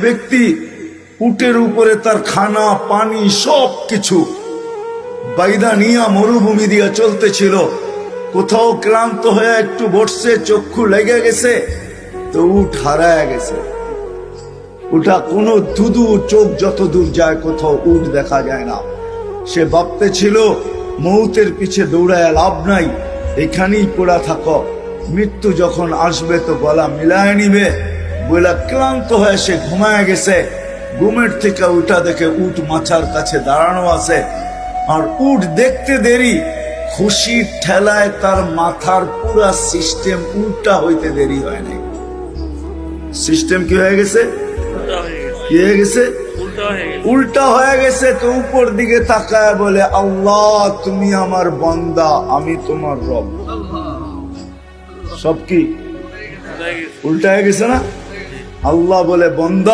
ব্যক্তি উটের উপরে তার খানা পানি সব কিছু বাইদা নিয়া মরুভূমি দিয়া চলতেছিল। কোথাও ক্লান্ত হয়ে একটু বসছে, চক্ষু লেগে গেছে, তো উট হারায় গেছে। ওটা কোন ধুধু চোখ যত দূর যায় কোথাও উট দেখা যায় না। সে ভাবতে ছিল মৌতের পিছে দৌড়ায় লাভ নাই, এখানেই পড়া থাকো, মৃত্যু যখন আসবে তো গলা মিলায় নিবে। বলে ক্লান্ত হয়ে সে ঘুমায় গেছে। ঘুমের থেকে উঠা দেখে উট মাথার কাছে দাঁড়ানো আছে। আর উট দেখতে দেরি, খুশির ঠেলায় তার মাথার পুরা সিস্টেম উল্টা হইতে দেরি হয় নাই। সিস্টেম কি হয়ে গেছে? কি হয়ে গেছে? উল্টা হয়ে গেছে। তো উপর দিকে তাকায় বলে, আল্লাহ তুমি আমার বান্দা, আমি তোমার রব। সব কি উল্টা হয়ে গেছে না? আল্লাহ বলে, বান্দা